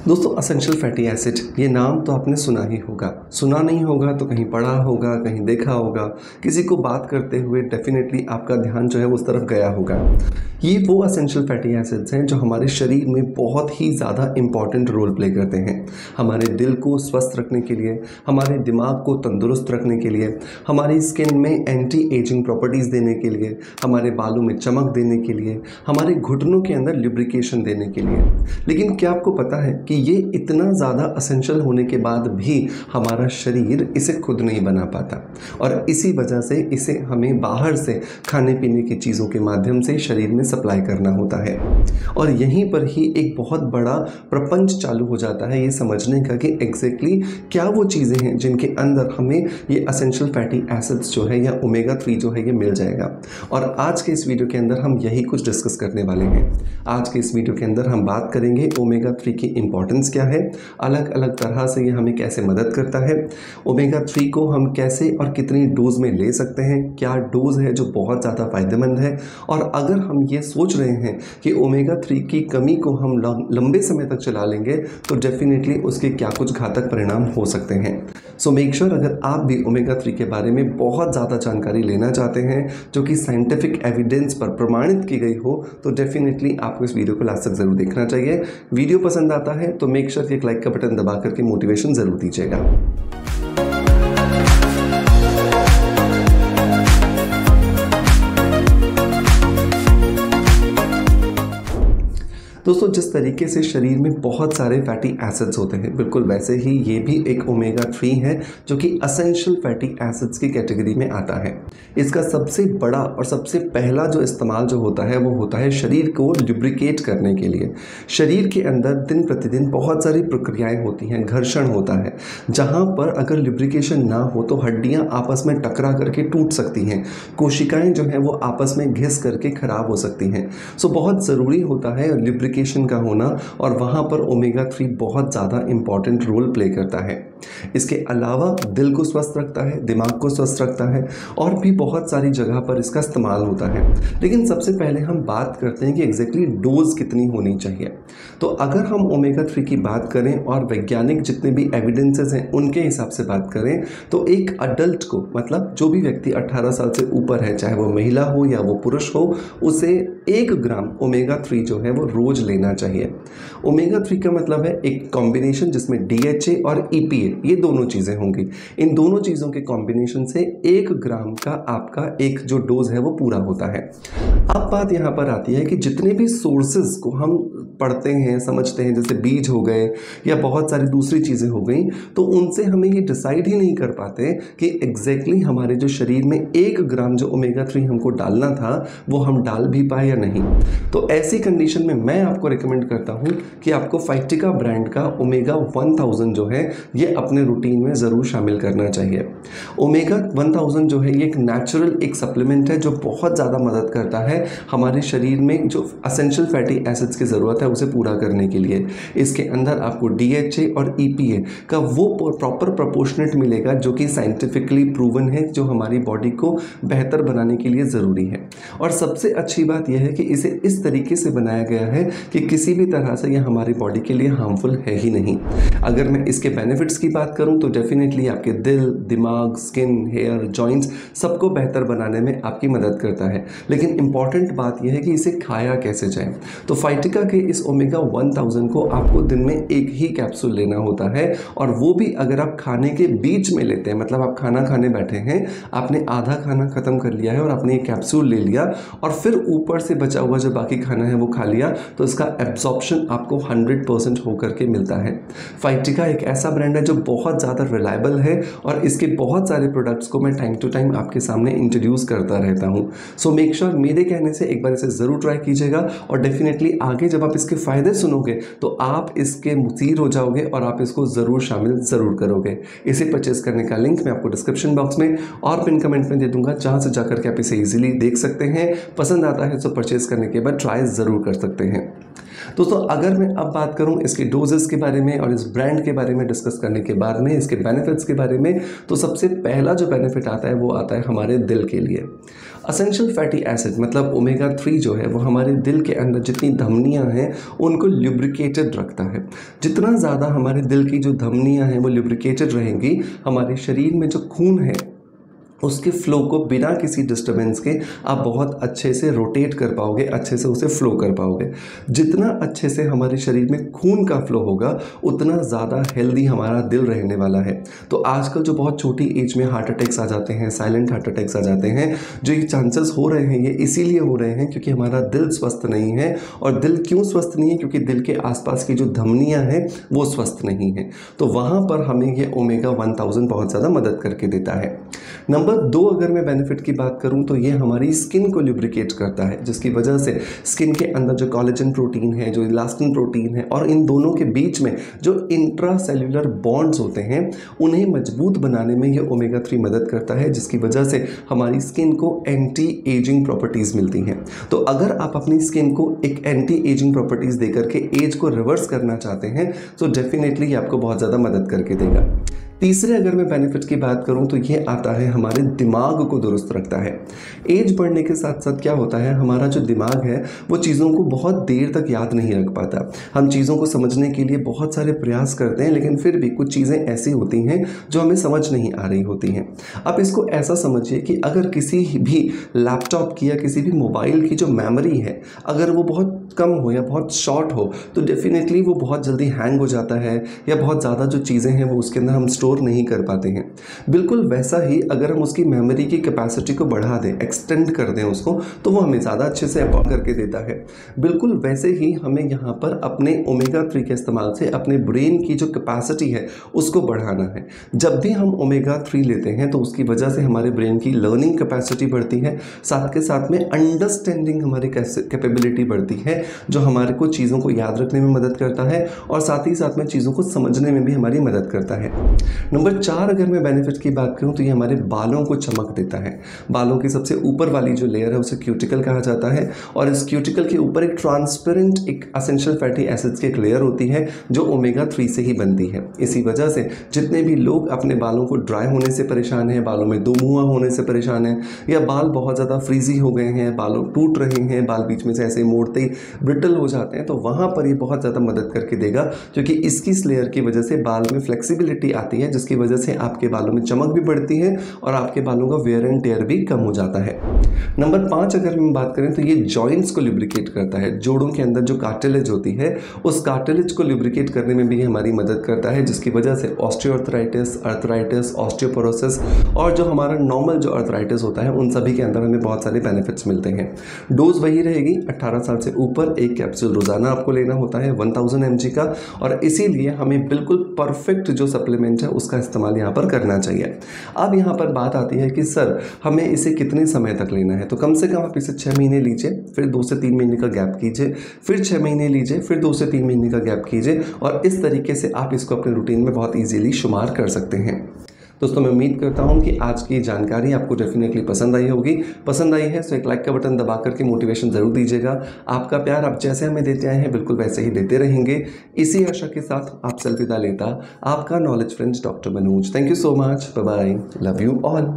दोस्तों essential fatty acid ये नाम तो आपने सुना ही होगा, सुना नहीं होगा तो कहीं पढ़ा होगा, कहीं देखा होगा, किसी को बात करते हुए डेफिनेटली आपका ध्यान जो है उस तरफ गया होगा। ये वो असेंशियल फैटी एसिड्स हैं जो हमारे शरीर में बहुत ही ज़्यादा इम्पॉर्टेंट रोल प्ले करते हैं। हमारे दिल को स्वस्थ रखने के लिए, हमारे दिमाग को तंदुरुस्त रखने के लिए, हमारी स्किन में एंटी एजिंग प्रॉपर्टीज़ देने के लिए, हमारे बालों में चमक देने के लिए, हमारे घुटनों के अंदर लुब्रिकेशन देने के लिए। लेकिन क्या आपको पता है कि ये इतना ज़्यादा असेंशियल होने के बाद भी हमारा शरीर इसे खुद नहीं बना पाता, और इसी वजह से इसे हमें बाहर से खाने पीने की चीज़ों के माध्यम से शरीर में सप्लाई करना होता है। और यहीं पर ही एक बहुत बड़ा प्रपंच चालू हो जाता है ये समझने का कि एग्जैक्टली क्या वो चीज़ें हैं जिनके अंदर हमें ये असेंशियल फैटी एसिड्स जो है या ओमेगा 3 जो है ये मिल जाएगा। और आज के इस वीडियो के अंदर हम यही कुछ डिस्कस करने वाले हैं। आज के इस वीडियो के अंदर हम बात करेंगे ओमेगा 3 की इंपॉर्टेंस क्या है, अलग अलग तरह से ये हमें कैसे मदद करता है, ओमेगा 3 को हम कैसे और कितनी डोज में ले सकते हैं, क्या डोज है जो बहुत ज़्यादा फायदेमंद है, और अगर हम ये सोच रहे हैं कि ओमेगा 3 की कमी को हम लंबे समय तक चला लेंगे तो डेफिनेटली उसके क्या कुछ घातक परिणाम हो सकते हैं। सो मेक श्योर अगर आप भी ओमेगा 3 के बारे में बहुत ज़्यादा जानकारी लेना चाहते हैं जो कि साइंटिफिक एविडेंस पर प्रमाणित की गई हो तो डेफिनेटली आपको इस वीडियो को लास्ट तक ज़रूर देखना चाहिए। वीडियो पसंद आता है तो मेक श्योर एक लाइक का बटन दबा करके मोटिवेशन ज़रूर दीजिएगा। दोस्तों जिस तरीके से शरीर में बहुत सारे फैटी एसिड्स होते हैं बिल्कुल वैसे ही ये भी एक ओमेगा 3 है जो कि असेंशियल फैटी एसिड्स की कैटेगरी में आता है। इसका सबसे बड़ा और सबसे पहला जो इस्तेमाल जो होता है वो होता है शरीर को लुब्रिकेट करने के लिए। शरीर के अंदर दिन प्रतिदिन बहुत सारी प्रक्रियाएं होती हैं, घर्षण होता है, जहाँ पर अगर लुब्रिकेशन ना हो तो हड्डियाँ आपस में टकरा करके टूट सकती हैं, कोशिकाएँ जो हैं वो आपस में घिस करके खराब हो सकती हैं। सो बहुत ज़रूरी होता है लुब्रिकेशन का होना, और वहाँ पर ओमेगा 3 बहुत ज़्यादा इम्पॉर्टेंट रोल प्ले करता है। इसके अलावा दिल को स्वस्थ रखता है, दिमाग को स्वस्थ रखता है, और भी बहुत सारी जगह पर इसका इस्तेमाल होता है। लेकिन सबसे पहले हम बात करते हैं कि एग्जैक्टली डोज कितनी होनी चाहिए। तो अगर हम ओमेगा 3 की बात करें और वैज्ञानिक जितने भी एविडेंसेस हैं उनके हिसाब से बात करें तो एक अडल्ट को, मतलब जो भी व्यक्ति 18 साल से ऊपर है, चाहे वो महिला हो या वो पुरुष हो, उसे 1 ग्राम ओमेगा 3 जो है वो रोज लेना चाहिए। ओमेगा 3 का मतलब है एक कॉम्बिनेशन जिसमें DHA और EPA ये दोनों चीज़ें होंगी। इन दोनों चीज़ों के कॉम्बिनेशन से 1 ग्राम का आपका एक जो डोज है वो पूरा होता है। अब बात यहाँ पर आती है कि जितने भी सोर्सेज को हम पढ़ते हैं, समझते हैं, जैसे बीज हो गए या बहुत सारी दूसरी चीज़ें हो गई, तो उनसे हमें ये डिसाइड ही नहीं कर पाते कि एग्जैक्टली हमारे जो शरीर में 1 ग्राम जो ओमेगा 3 हमको डालना था वो हम डाल भी पाए या नहीं। तो ऐसी कंडीशन में मैं आपको रिकमेंड करता हूँ कि आपको फाइटिका ब्रांड का ओमेगा 1000 जो है ये अपने रूटीन में ज़रूर शामिल करना चाहिए। ओमेगा 1000 जो है ये एक नेचुरल एक सप्लीमेंट है जो बहुत ज़्यादा मदद करता है हमारे शरीर में जो असेंशियल फैटी एसिड्स की ज़रूरत है उसे पूरा करने के लिए। इसके अंदर आपको DHA और EPA का वो प्रॉपर प्रोपोर्शनेट मिलेगा जो कि साइंटिफिकली प्रूवन है, जो हमारी बॉडी को बेहतर बनाने के लिए ज़रूरी है। और सबसे अच्छी बात यह है कि इसे इस तरीके से बनाया गया है कि किसी भी तरह से यह हमारी बॉडी के लिए हार्मफुल है ही नहीं। अगर मैं इसके बेनिफिट्स की बात करूं तो डेफिनेटली आपके दिल, दिमाग, स्किन, हेयर, जॉइंट्स सबको बेहतर बनाने में आपकी मदद करता है। लेकिन इंपॉर्टेंट बात यह है कि इसे खाया कैसे जाए। तो फाइटिका के इस ओमेगा 1000 को आपको दिन में 1 ही कैप्सूल लेना होता है, और वो भी अगर आप खाने के बीच में लेते हैं, मतलब आप खाना खाने बैठे हैं, आपने आधा खाना खत्म कर लिया है और आपने एक कैप्सूल ले लिया और फिर ऊपर से बचा हुआ जो बाकी खाना है वो खा लिया, तो इसका एब्जॉर्प्शन आपको 100% होकर के मिलता है। फाइटिका एक ऐसा ब्रांड है जो बहुत ज़्यादा रिलायबल है, और इसके बहुत सारे प्रोडक्ट्स को मैं टाइम टू टाइम आपके सामने इंट्रोड्यूस करता रहता हूँ। सो मेक श्योर मेरे कहने से एक बार इसे ज़रूर ट्राई कीजिएगा, और डेफिनेटली आगे जब आप इसके फ़ायदे सुनोगे तो आप इसके मुसीर हो जाओगे और आप इसको ज़रूर शामिल ज़रूर करोगे। इसे परचेस करने का लिंक मैं आपको डिस्क्रिप्शन बॉक्स में और पिन कमेंट में दे दूंगा, जहाँ से जाकर के आप इसे ईजिली देख सकते हैं। पसंद आता है तो परचेस करने के बाद ट्राई ज़रूर कर सकते हैं। दोस्तों अगर मैं अब बात करूं इसके डोजेस के बारे में और इस ब्रांड के बारे में डिस्कस करने के बाद में इसके बेनिफिट्स के बारे में, तो सबसे पहला जो बेनिफिट आता है वो आता है हमारे दिल के लिए। असेंशियल फैटी एसिड मतलब ओमेगा 3 जो है वो हमारे दिल के अंदर जितनी धमनियां हैं उनको ल्यूब्रिकेटेड रखता है। जितना ज़्यादा हमारे दिल की जो धमनियां हैं वो ल्यूब्रिकेटेड रहेंगी, हमारे शरीर में जो खून है उसके फ्लो को बिना किसी डिस्टर्बेंस के आप बहुत अच्छे से रोटेट कर पाओगे, अच्छे से उसे फ्लो कर पाओगे। जितना अच्छे से हमारे शरीर में खून का फ्लो होगा उतना ज़्यादा हेल्दी हमारा दिल रहने वाला है। तो आजकल जो बहुत छोटी एज में हार्ट अटैक्स आ जाते हैं, साइलेंट हार्ट अटैक्स आ जाते हैं, जो ये चांसेस हो रहे हैं ये इसीलिए हो रहे हैं क्योंकि हमारा दिल स्वस्थ नहीं है। और दिल क्यों स्वस्थ नहीं है? क्योंकि दिल के आसपास की जो धमनियाँ हैं वो स्वस्थ नहीं है। तो वहाँ पर हमें ये ओमेगा 1000 बहुत ज़्यादा मदद करके देता है। नंबर 2 अगर मैं बेनिफिट की बात करूं तो ये हमारी स्किन को ल्यूब्रिकेट करता है, जिसकी वजह से स्किन के अंदर जो कोलेजन प्रोटीन है, जो इलास्टिन प्रोटीन है और इन दोनों के बीच में जो इंट्रा सेल्यूलर बॉन्ड्स होते हैं उन्हें मजबूत बनाने में ये ओमेगा 3 मदद करता है, जिसकी वजह से हमारी स्किन को एंटी एजिंग प्रॉपर्टीज़ मिलती हैं। तो अगर आप अपनी स्किन को एक एंटी एजिंग प्रॉपर्टीज़ देकर के एज को रिवर्स करना चाहते हैं तो डेफिनेटली ये आपको बहुत ज़्यादा मदद करके देगा। तीसरे अगर मैं बेनिफिट की बात करूं तो ये आता है हमारे दिमाग को दुरुस्त रखता है। एज बढ़ने के साथ साथ क्या होता है, हमारा जो दिमाग है वो चीज़ों को बहुत देर तक याद नहीं रख पाता। हम चीज़ों को समझने के लिए बहुत सारे प्रयास करते हैं लेकिन फिर भी कुछ चीज़ें ऐसी होती हैं जो हमें समझ नहीं आ रही होती हैं। आप इसको ऐसा समझिए कि अगर किसी भी लैपटॉप की या किसी भी मोबाइल की जो मेमोरी है अगर वो बहुत कम हो या बहुत शॉर्ट हो तो डेफिनेटली वो बहुत जल्दी हैंग हो जाता है या बहुत ज़्यादा जो चीज़ें हैं वो उसके अंदर हम स्टोर नहीं कर पाते हैं। बिल्कुल वैसा ही अगर हम उसकी मेमोरी की कैपेसिटी को बढ़ा दें, एक्सटेंड कर दें उसको, तो वो हमें ज़्यादा अच्छे से अपॉन करके देता है। बिल्कुल वैसे ही हमें यहाँ पर अपने ओमेगा 3 के इस्तेमाल से अपने ब्रेन की जो कैपेसिटी है उसको बढ़ाना है। जब भी हम ओमेगा 3 लेते हैं तो उसकी वजह से हमारे ब्रेन की लर्निंग कैपेसिटी बढ़ती है, साथ के साथ में अंडरस्टैंडिंग हमारी कैपेबिलिटी बढ़ती है जो हमारे को चीज़ों को याद रखने में मदद करता है और साथ ही साथ में चीज़ों को समझने में भी हमारी मदद करता है। नंबर 4 अगर मैं बेनिफिट की बात करूं तो ये हमारे बालों को चमक देता है। बालों की सबसे ऊपर वाली जो लेयर है उसे क्यूटिकल कहा जाता है और इस क्यूटिकल के ऊपर एक ट्रांसपेरेंट एक एसेंशियल फैटी एसिड्स की एक लेयर होती है जो ओमेगा 3 से ही बनती है। इसी वजह से जितने भी लोग अपने बालों को ड्राई होने से परेशान हैं, बालों में दुमुआ होने से परेशान हैं या बाल बहुत ज़्यादा फ्रीजी हो गए हैं, बालों टूट रहे हैं, बाल बीच में से ऐसे मोड़ते ही ब्रिटल हो जाते हैं, तो वहाँ पर ये बहुत ज़्यादा मदद करके देगा क्योंकि इसकी इस लेयर की वजह से बाल में फ्लेक्सिबिलिटी आती है, जिसकी वजह से आपके बालों में चमक भी बढ़ती है और आपके बालों का वेयर एंड टेयर भी कम हो जाता है। नंबर 5 अगर हम बात करें तो ये जॉइंट्स को लुब्रिकेट करता है। जोड़ों के अंदर जो कार्टिलेज होती है उस कार्टिलेज को लुब्रिकेट करने में भी हमारी मदद करता है, जिसकी वजह से ऑस्टियोआर्थराइटिस, अर्थराइटिस, ऑस्टियोपोरोसिस और जो हमारा नॉर्मल जो अर्थराइटिस होता है उन सभी के अंदर हमें बहुत सारे बेनिफिट्स मिलते हैं। डोज वही रहेगी, 18 साल से ऊपर एक कैप्सूल रोजाना आपको लेना होता है 1000 mg का, और इसीलिए हमें बिल्कुल परफेक्ट जो सप्लीमेंट है उसका इस्तेमाल यहाँ पर करना चाहिए। अब यहाँ पर बात आती है कि सर हमें इसे कितने समय तक लेना है, तो कम से कम आप इसे 6 महीने लीजिए, फिर 2 से 3 महीने का गैप कीजिए, फिर 6 महीने लीजिए, फिर 2 से 3 महीने का गैप कीजिए और इस तरीके से आप इसको अपने रूटीन में बहुत ईजीली शुमार कर सकते हैं। दोस्तों मैं उम्मीद करता हूं कि आज की जानकारी आपको डेफिनेटली पसंद आई होगी। पसंद आई है तो एक लाइक का बटन दबा करके मोटिवेशन ज़रूर दीजिएगा। आपका प्यार आप जैसे हमें देते आए हैं बिल्कुल वैसे ही देते रहेंगे। इसी आशा के साथ आपसे अलविदा लेता आपका knowledge friends doctor Manoj. Thank you so much, bye bye, love you all.